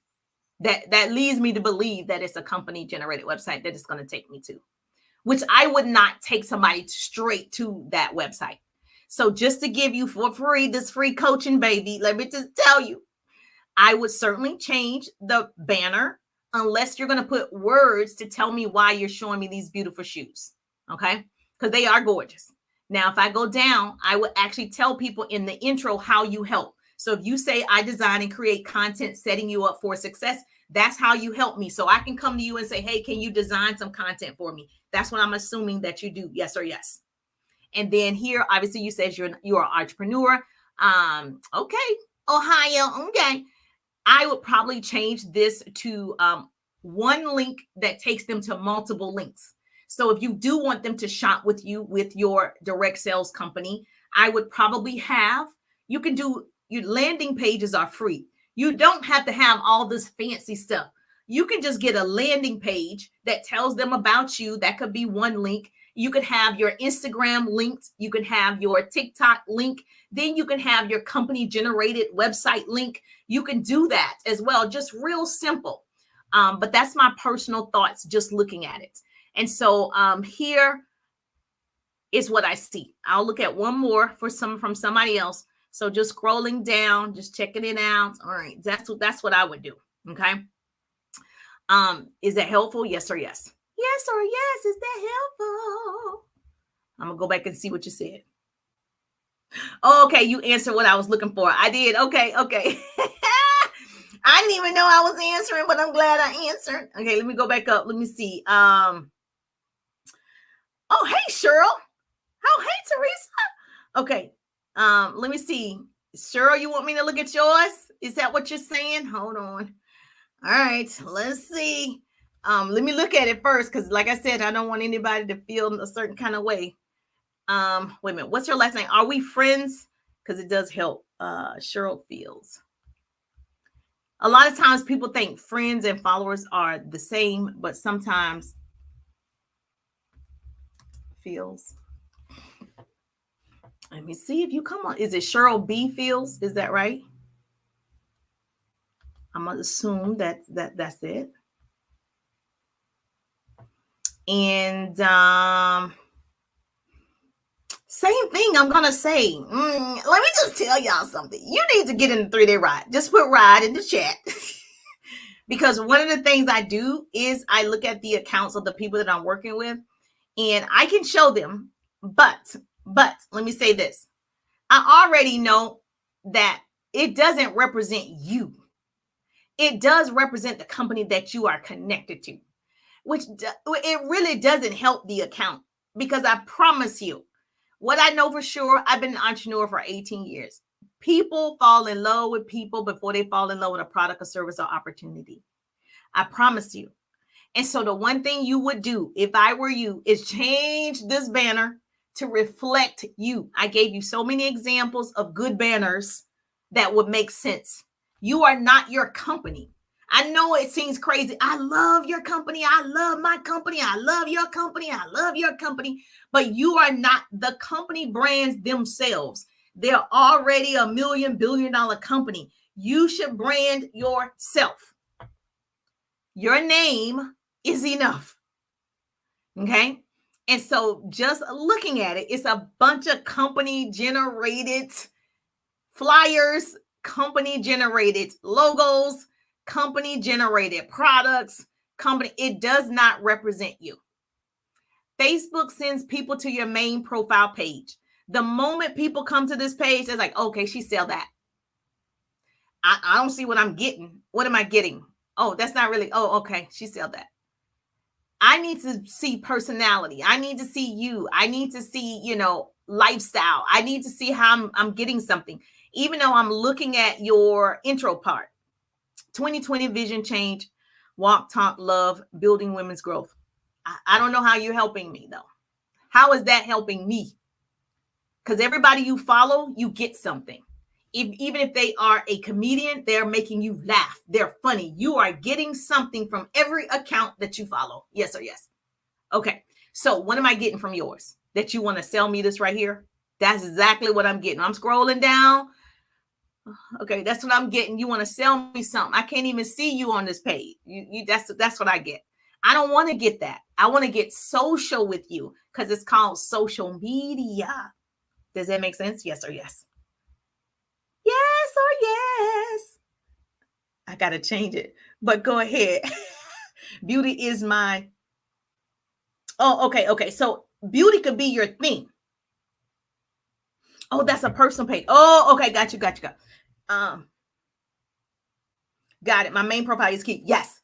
That leads me to believe that it's a company generated website that it's going to take me to, which I would not take somebody straight to that website. So just to give you for free, this free coaching, baby, let me just tell you, I would certainly change the banner unless you're going to put words to tell me why you're showing me these beautiful shoes. Okay. Because they are gorgeous. Now, if I go down, I would actually tell people in the intro how you help. So if you say I design and create content setting you up for success, that's how you help me. So I can come to you and say, hey, can you design some content for me? That's what I'm assuming that you do. Yes or yes. And then here, obviously, you said you're an entrepreneur. Okay. Ohio. Okay. I would probably change this to one link that takes them to multiple links. So if you do want them to shop with you with your direct sales company, I would probably have, you can do, your landing pages are free. You don't have to have all this fancy stuff. You can just get a landing page that tells them about you. That could be one link. You could have your Instagram linked. You can have your TikTok link. Then you can have your company generated website link. You can do that as well. Just real simple. But that's my personal thoughts just looking at it. And so here is what I see. I'll look at one more from somebody else. So just scrolling down, just checking it out. All right, that's what I would do. Okay. Is that helpful? Yes or yes? Yes or yes. Is that helpful? I'm gonna go back and see what you said. Okay, you answered what I was looking for. I did. Okay. I didn't even know I was answering, but I'm glad I answered. Okay, let me go back up. Let me see. Oh, hey, Cheryl. Oh, hey, Teresa. Okay. Let me see. Cheryl, you want me to look at yours? Is that what you're saying? Hold on. All right, let's see. Let me look at it first, because like I said, I don't want anybody to feel a certain kind of way. Wait a minute. What's your last name? Are we friends? Because it does help. Cheryl Fields. A lot of times people think friends and followers are the same, but sometimes Fields. Let me see if you come on. Is it Cheryl B. Fields? Is that right? I'm gonna assume that's it. And same thing I'm gonna say. Let me just tell y'all something. You need to get in the 3-day ride. Just put ride in the chat. Because one of the things I do is I look at the accounts of the people that I'm working with, and I can show them. But let me say this. I already know that it doesn't represent you. It does represent the company that you are connected to, which it really doesn't help the account, because I promise you, what I know for sure, I've been an entrepreneur for 18 years. People fall in love with people before they fall in love with a product or service or opportunity. I promise you. And so the one thing you would do if I were you is change this banner to reflect you. I gave you so many examples of good banners that would make sense. You are not your company. I know it seems crazy. I love your company. I love my company. I love your company. I love your company. But you are not the company brands themselves. They're already a $1 million, billion company. You should brand yourself. Your name is enough. Okay. And so just looking at it, it's a bunch of company generated flyers, company generated logos, company generated products, it does not represent you. Facebook sends people to your main profile page. The moment people come to this page, they're like, okay, she sell that. I don't see what I'm getting. What am I getting? Oh, that's not really, oh, okay, she sell that. I need to see personality. I need to see you. I need to see, lifestyle. I need to see how I'm getting something. Even though I'm looking at your intro part, 2020 vision change, walk, talk, love, building women's growth. I don't know how you're helping me though. How is that helping me? Because everybody you follow, you get something. Even if they are a comedian, they're making you laugh. They're funny. You are getting something from every account that you follow. Yes or yes? Okay. So what am I getting from yours? That you want to sell me this right here? That's exactly what I'm getting. I'm scrolling down. Okay, that's what I'm getting. You want to sell me something. I can't even see you on this page. That's what I get. I don't want to get that. I want to get social with you because it's called social media. Does that make sense? Yes or yes? Yes or yes. I got to change it, but go ahead. Beauty is my. Oh, okay. So beauty could be your thing. Oh, that's a personal page. Oh, okay. Got you. Got it. My main profile is key. Yes.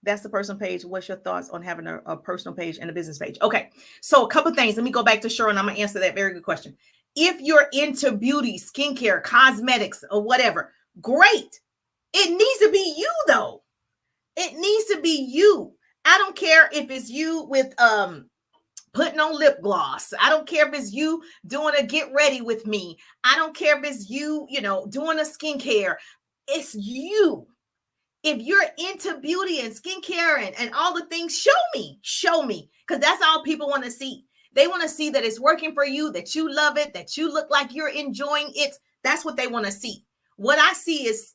That's the personal page. What's your thoughts on having a personal page and a business page? Okay. So a couple of things. Let me go back to Cheryl and I'm going to answer that very good question. If you're into beauty, skincare, cosmetics, or whatever, great. It needs to be you though. It needs to be you. I don't care if it's you with putting on lip gloss. I don't care if it's you doing a get ready with me. I don't care if it's you, doing a skincare. It's you. If you're into beauty and skincare and all the things, show me. Because that's all people want to see. They want to see that it's working for you, that you love it, that you look like you're enjoying it. That's what they want to see. What I see is,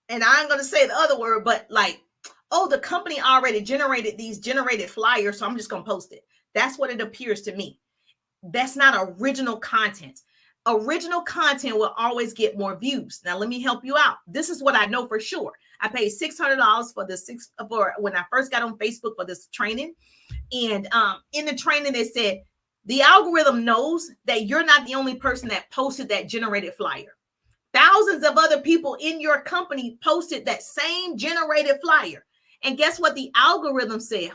and I'm going to say the other word, but like, oh, the company already generated flyers, so I'm just going to post it. That's what it appears to me. That's not original content. Original content will always get more views. Now, let me help you out. This is what I know for sure. I paid $600 for when I first got on Facebook for this training. And in the training, they said the algorithm knows that you're not the only person that posted that generated flyer. Thousands of other people in your company posted that same generated flyer. And guess what? The algorithm said,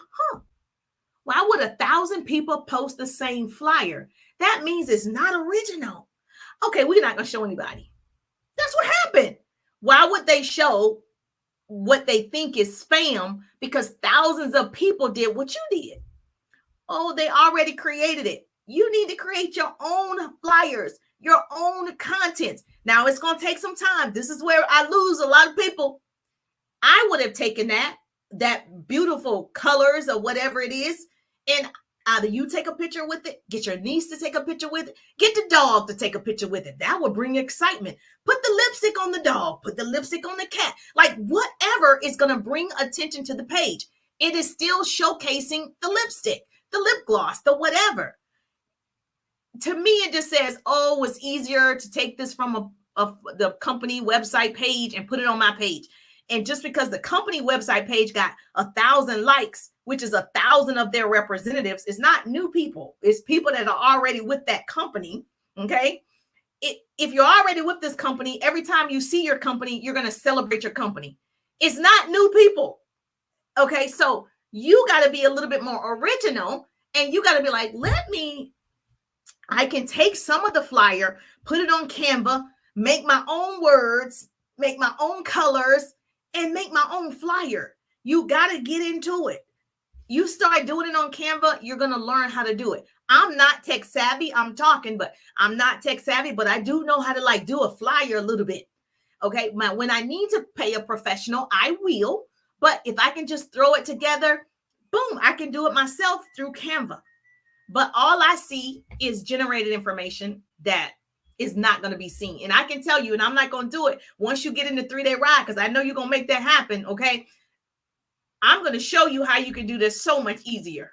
why would 1,000 people post the same flyer? That means it's not original. Okay, we're not going to show anybody. That's what happened. Why would they show what they think is spam? Because thousands of people did what you did. Oh, they already created it. You need to create your own flyers, your own content. Now, it's going to take some time. This is where I lose a lot of people. I would have taken that beautiful colors or whatever it is, and either you take a picture with it, get your niece to take a picture with it, get the dog to take a picture with it. That would bring excitement. Put the lipstick on the dog, put the lipstick on the cat, like whatever is going to bring attention to the page. It is still showcasing the lipstick, the lip gloss, the whatever. To me, it just says, oh, it's easier to take this from the company website page and put it on my page. And just because the company website page got 1,000 likes, which is 1,000 of their representatives, is not new people. It's people that are already with that company. Okay. If you're already with this company, every time you see your company, you're going to celebrate your company. It's not new people. Okay. So you got to be a little bit more original, and you got to be like, I can take some of the flyer, put it on Canva, make my own words, make my own colors, and make my own flyer. You got to get into it. You start doing it on Canva, you're going to learn how to do it. I'm not tech savvy. I'm not tech savvy, but I do know how to do a flyer a little bit. Okay. When I need to pay a professional, I will. But if I can just throw it together, boom, I can do it myself through Canva. But all I see is generated information that is not going to be seen. And I can tell you, and I'm not going to do it once you get in the 3-day ride, because I know you're going to make that happen. Okay. I'm going to show you how you can do this so much easier.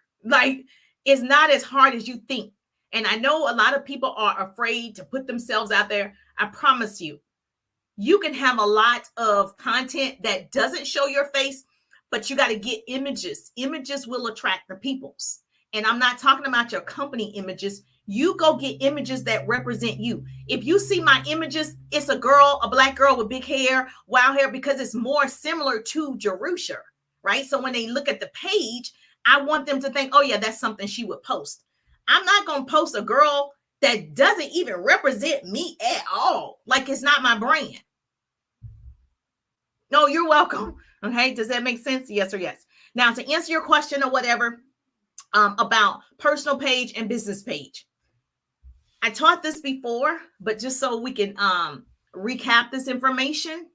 It's not as hard as you think. And I know a lot of people are afraid to put themselves out there. I promise you, you can have a lot of content that doesn't show your face, but you got to get images. Images will attract the peoples. And I'm not talking about your company images. You go get images that represent you. If you see my images, it's a black girl with big hair, wild hair, because it's more similar to Jerusha, right? So when they look at the page, I want them to think, oh yeah, that's something she would post. I'm not going to post a girl that doesn't even represent me at all. It's not my brand. No, you're welcome. Okay. Does that make sense? Yes or yes. Now, to answer your question or whatever, about personal page and business page. I taught this before, but just so we can recap this information,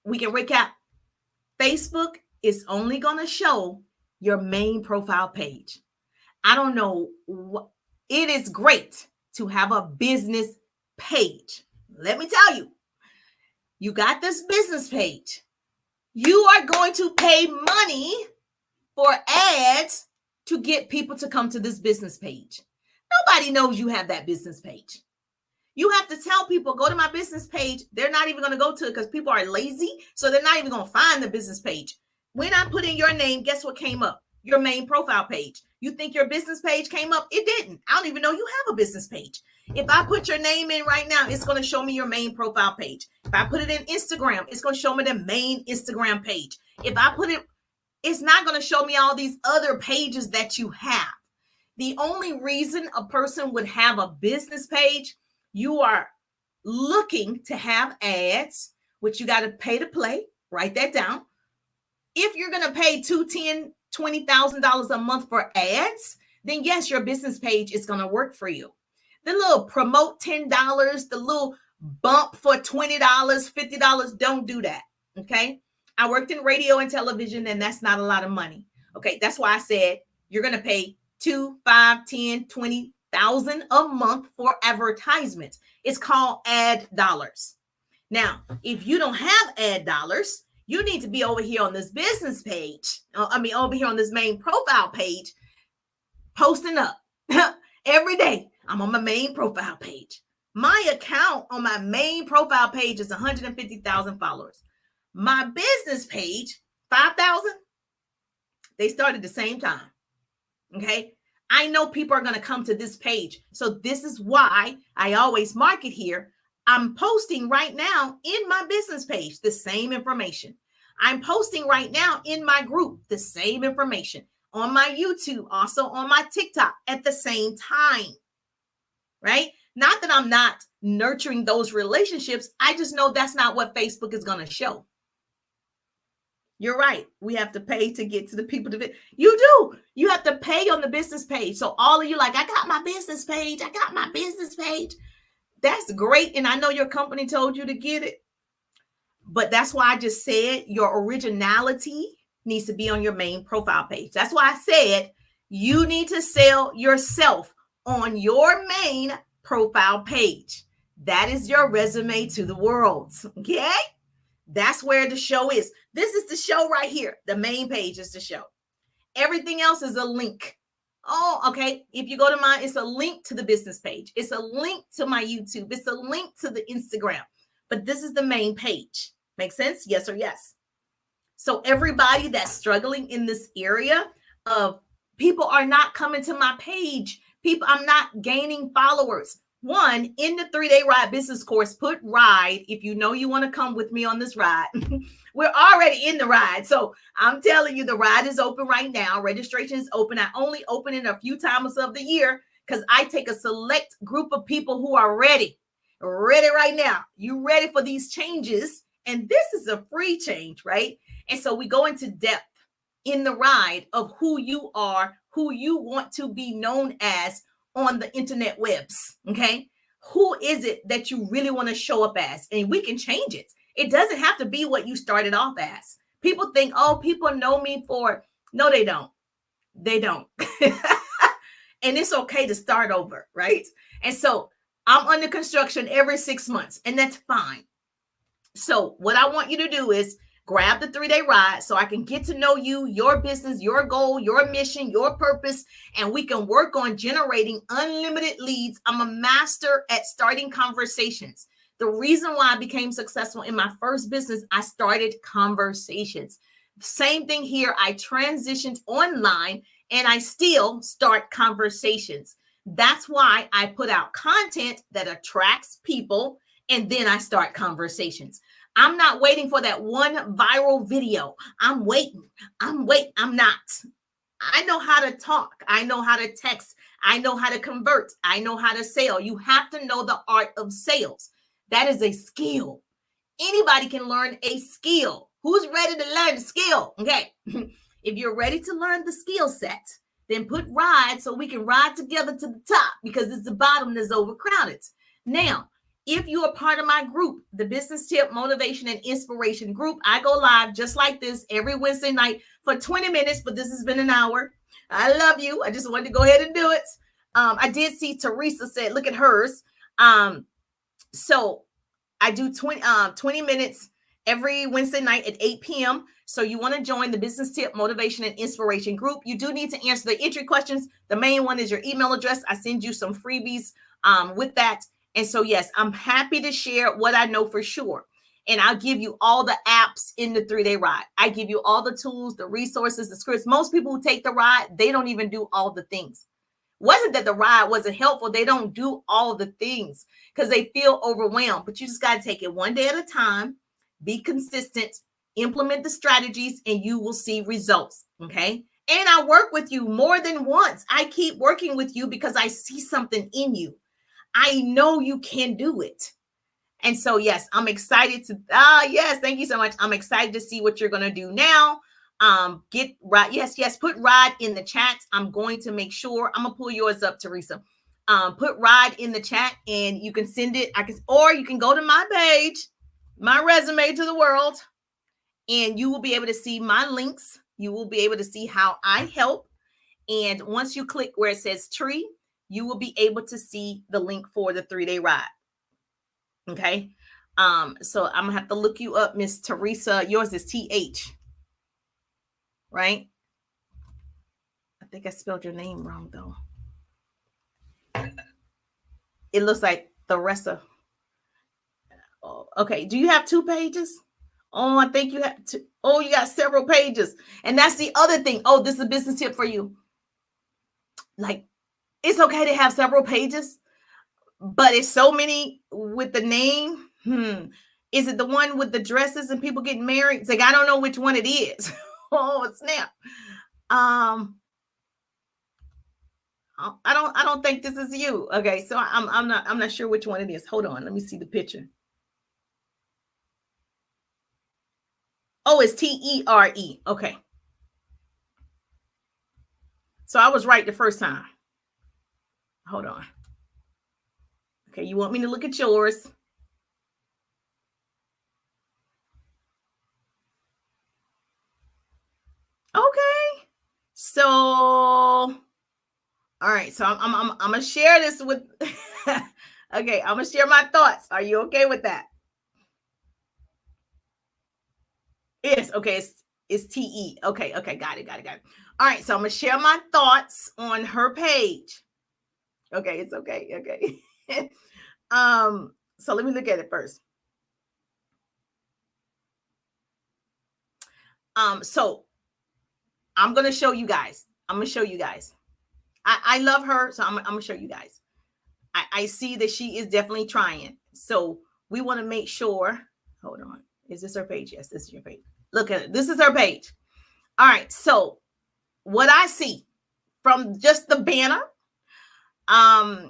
we can recap. Facebook is only going to show your main profile page. I don't know. It is great to have a business page. Let me tell you, you got this business page. You are going to pay money for ads to get people to come to this business page. Nobody knows you have that business page. You have to tell people, go to my business page. They're not even going to go to it because people are lazy. So they're not even going to find the business page. When I put in your name, guess what came up? Your main profile page. You think your business page came up? It didn't. I don't even know you have a business page. If I put your name in right now, it's going to show me your main profile page. If I put it in Instagram, it's going to show me the main Instagram page. If I put it, it's not going to show me all these other pages that you have. The only reason a person would have a business page, you are looking to have ads, which you got to pay to play. Write that down. If you're going to pay $10,000, $20,000 a month for ads, then yes, your business page is going to work for you. The little promote $10, the little bump for $20, $50, don't do that. Okay. I worked in radio and television, and that's not a lot of money. Okay. That's why I said you're going to pay $2,000, $5,000, $10,000, $20,000 a month for advertisements. It's called ad dollars. Now, if you don't have ad dollars, you need to be over here on this business page. Over here on this main profile page, posting up every day. I'm on my main profile page. My account on my main profile page is 150,000 followers. My business page, 5,000, they started the same time. Okay. I know people are going to come to this page. So this is why I always mark it here. I'm posting right now in my business page, the same information. I'm posting right now in my group, the same information on my YouTube, also on my TikTok at the same time, right? Not that I'm not nurturing those relationships. I just know that's not what Facebook is going to show. You're right. We have to pay to get to the people to you do. You have to pay on the business page. So all of you like, I got my business page. I got my business page. That's great. And I know your company told you to get it. But that's why I just said your originality needs to be on your main profile page. That's why I said you need to sell yourself on your main profile page. That is your resume to the world. Okay? That's where the show is. This is the show right here. The main page is the show. Everything else is a link. Oh, okay. If you go to mine, it's a link to the business page. It's a link to my YouTube. It's a link to the Instagram. But this is the main page. Make sense? Yes or yes? So everybody that's struggling in this area of people are not coming to my page. People, I'm not gaining followers. One, in the 3-day ride business course, put ride. If you know you want to come with me on this ride, we're already in the ride. So I'm telling you, the ride is open right now. Registration is open. I only open it a few times of the year because I take a select group of people who are ready right now. You ready for these changes? And this is a free change, right? And so we go into depth in the ride of who you are, who you want to be known as on the internet webs. Okay. Who is it that you really want to show up as? And we can change it. It doesn't have to be what you started off as. People think, oh, people know me for, no, they don't. They don't. And it's okay to start over, right? And so I'm under construction every 6 months, and that's fine. So what I want you to do is grab the 3-day ride so I can get to know you, your business, your goal, your mission, your purpose, and we can work on generating unlimited leads. I'm a master at starting conversations. The reason why I became successful in my first business, I started conversations. Same thing here. I transitioned online and I still start conversations. That's why I put out content that attracts people and then I start conversations. I'm not waiting for that one viral video. I'm waiting. I'm not. I know how to talk. I know how to text. I know how to convert. I know how to sell. You have to know the art of sales. That is a skill. Anybody can learn a skill. Who's ready to learn the skill? Okay. If you're ready to learn the skill set, then put ride so we can ride together to the top because it's the bottom that's overcrowded. Now, if you are part of my group, the Business Tip Motivation and Inspiration Group, I go live just like this every Wednesday night for 20 minutes, but this has been an hour. I love you. I just wanted to go ahead and do it. I did see Teresa said, look at hers. So I do 20 minutes every Wednesday night at 8 p.m. So you want to join the Business Tip Motivation and Inspiration Group. You do need to answer the entry questions. The main one is your email address. I send you some freebies with that. And so, yes, I'm happy to share what I know for sure. And I'll give you all the apps in the 3-day ride. I give you all the tools, the resources, the scripts. Most people who take the ride, they don't even do all the things. Wasn't that the ride wasn't helpful. They don't do all the things because they feel overwhelmed. But you just got to take it one day at a time, be consistent, implement the strategies, and you will see results. Okay. And I work with you more than once. I keep working with you because I see something in you. I know you can do it. And so, yes, I'm excited to, yes, thank you so much. I'm excited to see what you're going to do now. Get right. Yes, put ride in the chat. I'm going to make sure I'm going to pull yours up, Teresa. Put ride in the chat and you can send it. Or you can go to my page, my resume to the world, and you will be able to see my links. You will be able to see how I help. And once you click where it says tree, you will be able to see the link for the 3-day ride. Okay. So I'm gonna have to look you up, Miss Teresa. Yours is TH, right? I think I spelled your name wrong though. It looks like the rest of. Oh, okay. Do you have 2 pages? Oh, I think you have to. Oh, you got several pages. And that's the other thing. Oh, this is a business tip for you. Like, it's okay to have several pages, but it's so many with the name. Is it the one with the dresses and people getting married? It's like, I don't know which one it is. Oh, snap. I don't think this is you. Okay, so I'm not sure which one it is. Hold on, let me see the picture. Oh, it's TERE. Okay. So I was right the first time. Hold on. Okay, you want me to look at yours? Okay. So, all right. So I'm gonna share this with. Okay, I'm gonna share my thoughts. Are you okay with that? Yes. Okay. It's TE. Okay. Okay. Got it. All right. So I'm gonna share my thoughts on her page. Okay. It's okay. Okay. So let me look at it first. So I'm gonna show you guys. I love her, so I'm gonna show you guys. I see that she is definitely trying. So we want to make sure. Hold on. Is this her page? Yes, this is your page. Look at it. This is her page. All right. So what I see from just the banner, I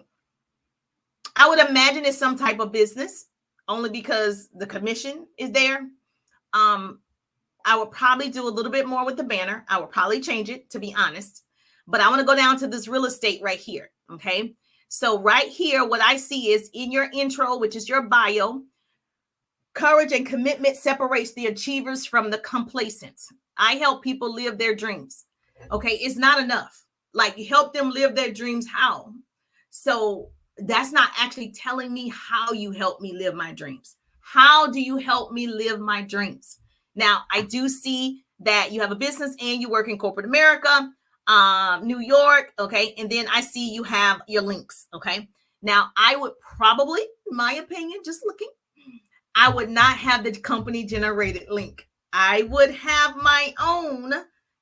would imagine it's some type of business, only because the commission is there. I would probably do a little bit more with the banner. I would probably change it, to be honest. But I want to go down to this real estate right here. Okay. So right here, what I see is in your intro, which is your bio, courage and commitment separates the achievers from the complacent. I help people live their dreams. Okay. It's not enough. Like, you help them live their dreams. How? So that's not actually telling me how you help me live my dreams. How do you help me live my dreams? Now, I do see that you have a business and you work in corporate America, New York. Okay. And then I see you have your links. Okay. Now, I would probably, in my opinion, just looking, I would not have the company generated link. I would have my own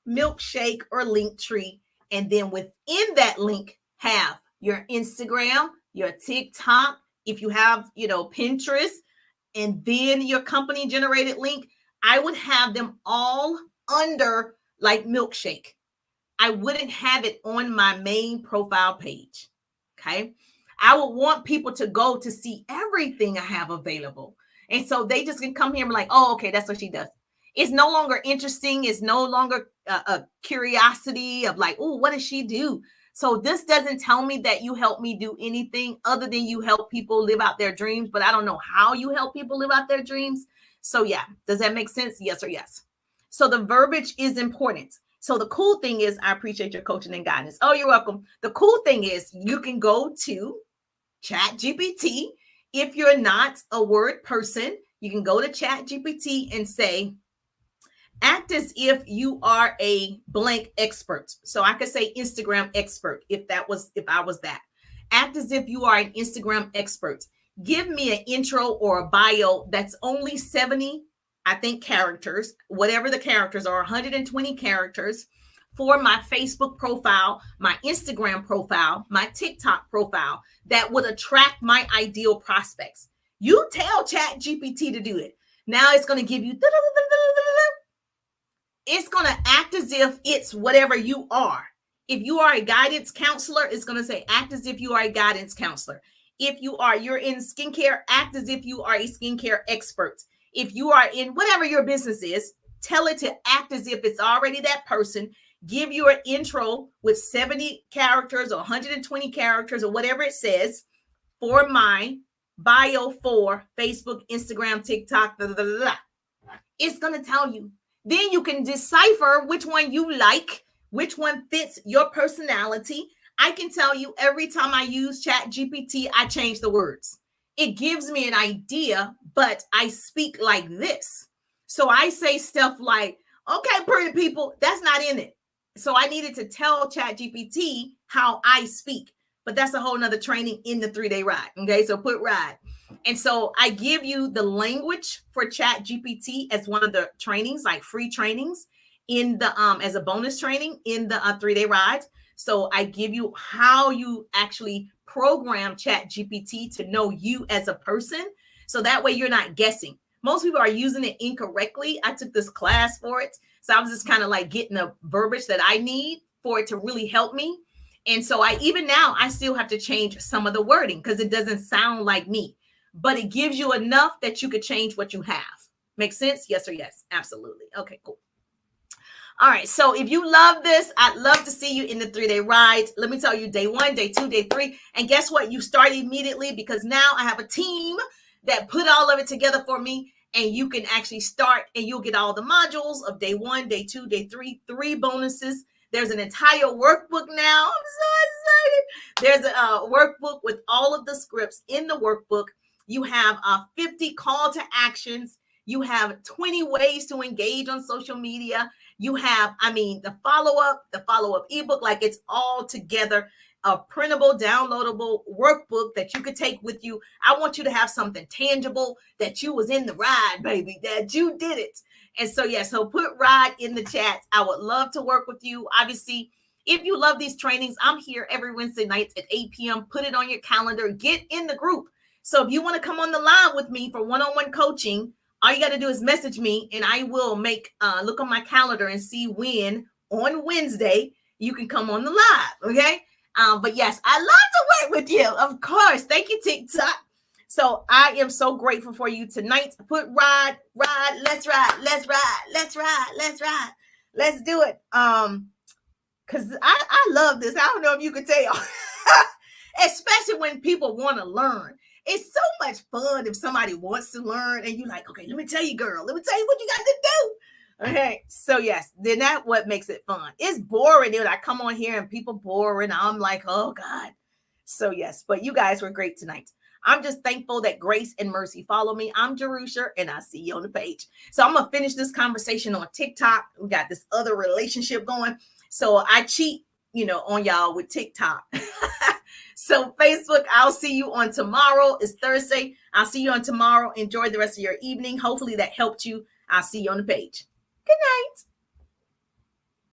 milkshake or link tree. And then within that link, have your Instagram, your TikTok, if you have, Pinterest, and then your company generated link. I would have them all under like milkshake. I wouldn't have it on my main profile page. Okay. I would want people to go to see everything I have available. And so they just can come here and be like, oh, okay, that's what she does. It's no longer interesting. It's no longer a curiosity of like, oh, what does she do? So this doesn't tell me that you help me do anything other than you help people live out their dreams, but I don't know how you help people live out their dreams. So yeah, does that make sense? Yes or yes. So the verbiage is important. So the cool thing is, I appreciate your coaching and guidance. Oh, you're welcome. The cool thing is you can go to ChatGPT. If you're not a word person, you can go to ChatGPT and say, act as if you are a blank expert. So I could say Instagram expert if I was that. Act as if you are an Instagram expert. Give me an intro or a bio that's only 70, I think, characters, whatever the characters are, 120 characters for my Facebook profile, my Instagram profile, my TikTok profile that would attract my ideal prospects. You tell ChatGPT to do it. Now it's going to give you, it's going to act as if it's whatever you are. If you are a guidance counselor, it's going to say, act as if you are a guidance counselor. If you're in skincare, act as if you are a skincare expert. If you are in whatever your business is, tell it to act as if it's already that person. Give you an intro with 70 characters or 120 characters or whatever it says for my bio for Facebook, Instagram, TikTok, It's going to tell you. Then you can decipher which one you like, which one fits your personality. I can tell you every time I use ChatGPT, I change the words. It gives me an idea, but I speak like this. So I say stuff like, okay, pretty people, that's not in it. So I needed to tell ChatGPT how I speak. but that's a whole nother training in the 3-day ride. Okay, so put ride. And so I give you the language for Chat GPT as one of the trainings, like free trainings in the as a bonus training in the 3-day ride. So I give you how you actually program Chat GPT to know you as a person. So that way you're not guessing. Most people are using it incorrectly. I took this class for it. So I was just kind of like getting the verbiage that I need for it to really help me. And so even now, I still have to change some of the wording because it doesn't sound like me, but it gives you enough that you could change what you have. Make sense? Yes or yes? Absolutely. Okay, cool. All right. So if you love this, I'd love to see you in the 3-day ride. Let me tell you, day 1, day 2, day 3. And guess what? You start immediately because now I have a team that put all of it together for me. And you can actually start and you'll get all the modules of day 1, day 2, day 3, 3 bonuses. There's an entire workbook now. I'm so excited. There's a workbook with all of the scripts in the workbook. You have 50 call to actions. You have 20 ways to engage on social media. You have, the follow-up ebook, like it's all together, a printable, downloadable workbook that you could take with you. I want you to have something tangible that you was in the ride, baby, that you did it. And so, so put ride in the chats. I would love to work with you. Obviously, if you love these trainings, I'm here every Wednesday nights at 8 p.m. Put it on your calendar. Get in the group. So if you want to come on the line with me for one-on-one coaching, all you got to do is message me and I will look on my calendar and see when on Wednesday you can come on the live. Okay. But yes, I love to work with you. Of course. Thank you, TikTok. So I am so grateful for you tonight. Put ride, let's ride, let's ride, let's ride, let's ride. Let's do it. Because I love this. I don't know if you could tell. Especially when people want to learn. It's so much fun if somebody wants to learn and you're like, okay, let me tell you, girl. Let me tell you what you got to do. Okay. So yes, then that's what makes it fun. It's boring when I come on here and people boring. I'm like, oh God. So yes, but you guys were great tonight. I'm just thankful that grace and mercy follow me. I'm Jerusha, and I'll see you on the page. So I'm going to finish this conversation on TikTok. We got this other relationship going. So I cheat, on y'all with TikTok. So Facebook, I'll see you on tomorrow. It's Thursday. I'll see you on tomorrow. Enjoy the rest of your evening. Hopefully that helped you. I'll see you on the page. Good night.